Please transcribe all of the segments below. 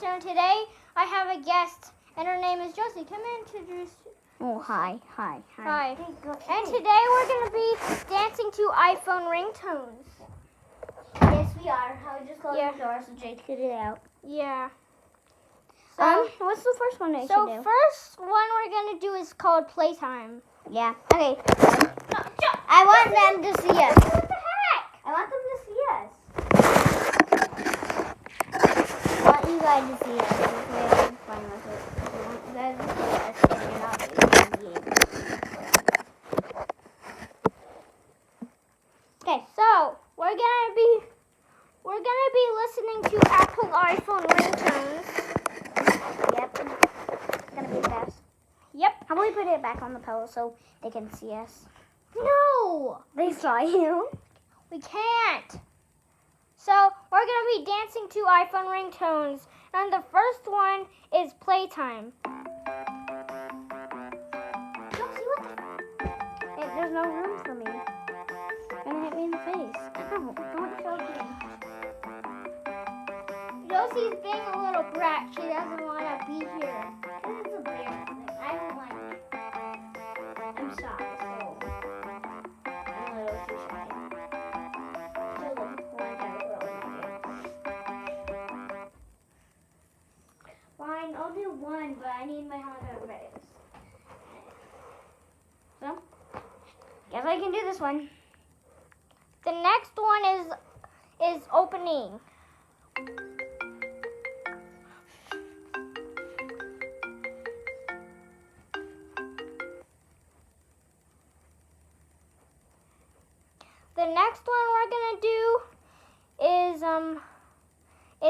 afternoon. Today I have a guest, and her name is Josie. Come in, introduce. Oh, hi. Hi. And today we're going to be dancing to iPhone ringtones. Yes, we are. I just closed the door so Jake could get it out. Yeah. So, what's the first one we should do? So, first one we're going to do is called Playtime. Yeah. Okay. I want them to see us. What the heck? I want them to see us. I want you guys to see us. That's fine with it. I want you guys to see us and you're not playing the game. Okay, so we're gonna be listening to Apple iPhone ringtones. Yep. It's gonna be the best. Yep. How about we put it back on the pillow so they can see us? No, They saw you. we can't. So we're gonna be dancing to iPhone ringtones, and the first one is Playtime. There's no room for me. You're gonna hit me in the face. Ow, don't choke me. Josie's being a little brat. She doesn't want to be here. It's a weird thing. I'm shy, so I'm a little too shy. Fine, I'll do one, but I need my Honda race. So, guess I can do this one. The next one is opening. The next one we're gonna do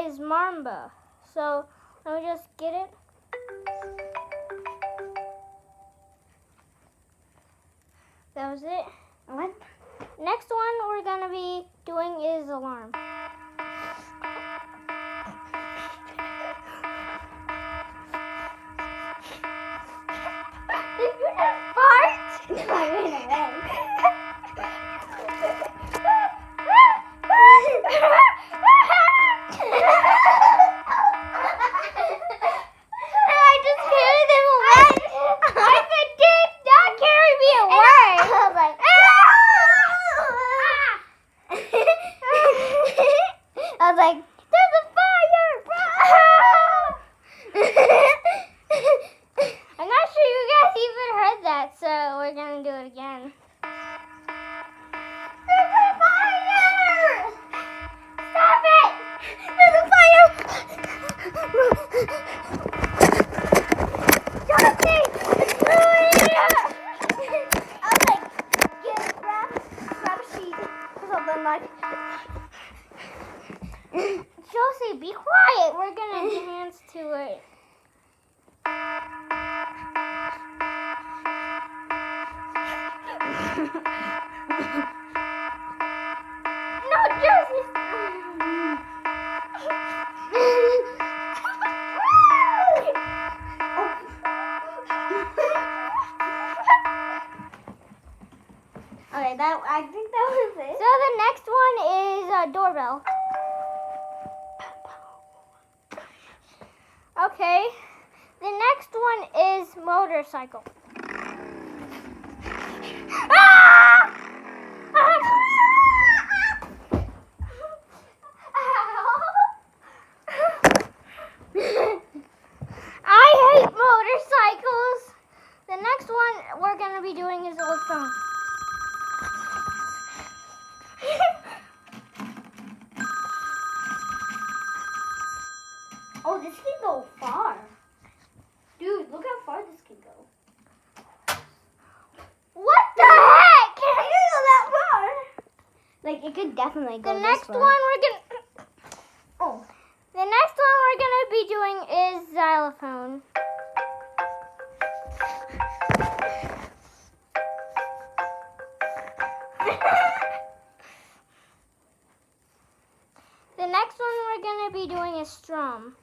is Mamba. So let me just get it. That was it. What? Next one we're gonna be doing is Alarm. Did you just fart? I ran away. I just carried them away. I said, did not carry me away. I was like, I was like, There's a fire! I'm not sure you guys even heard that, so we're gonna do it again. There's a fire! Stop it! There's a fire! Josie! I was like, grab a sheet. So then like, Josie, be quiet. We're gonna dance to it. No, Josie. okay, I think that was it. So the next one is doorbell. Okay. The next one is motorcycle. Ah! I hate motorcycles. The next one we're going to be doing is old phone. Oh, this can go far. Dude, look how far this can go. What the heck? It can go that far. Like, it could definitely go The this next far. one we're going to... Oh. The next one we're going to be doing is xylophone. The next one we're going to be doing is strum.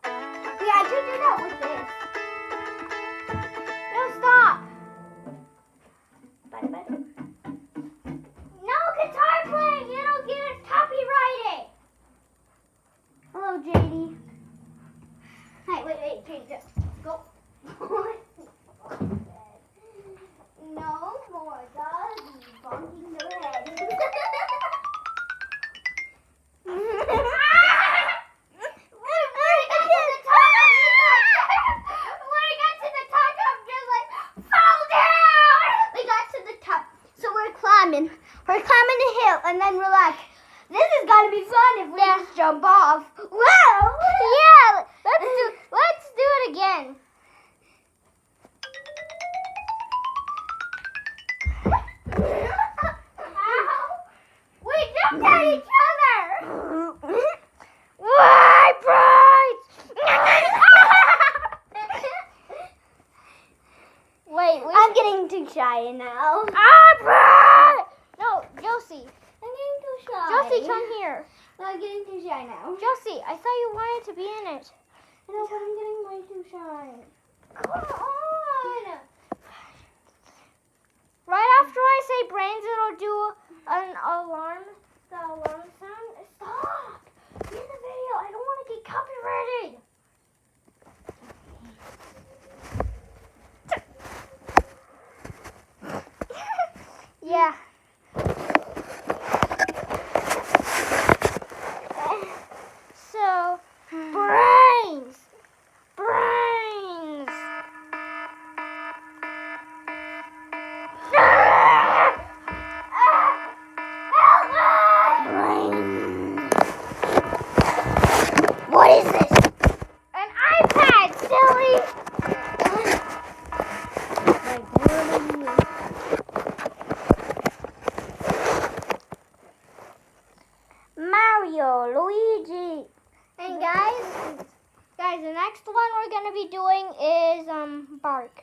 Yeah, I could do that with this. No, guitar playing! bonking their head. We're climbing the hill, and then we're like, this is gonna be fun if we just jump off. Wow! Yeah, let's do it again. We jumped at each other. Why, Bright? Wait, I'm getting too shy now. Bright! No, Josie. I'm getting too shy. Josie, come here. I'm getting too shy now. Josie, I thought you wanted to be in it. I know, but I'm getting way too shy. Come on. Right after I say brains, it'll do an alarm. The alarm sound. Stop! In the video, I don't want to get copyrighted. Yeah. So, brains. Brains. What is this? An iPad, silly. Mario, Luigi. And guys, Guys, the next one we're going to be doing is bark.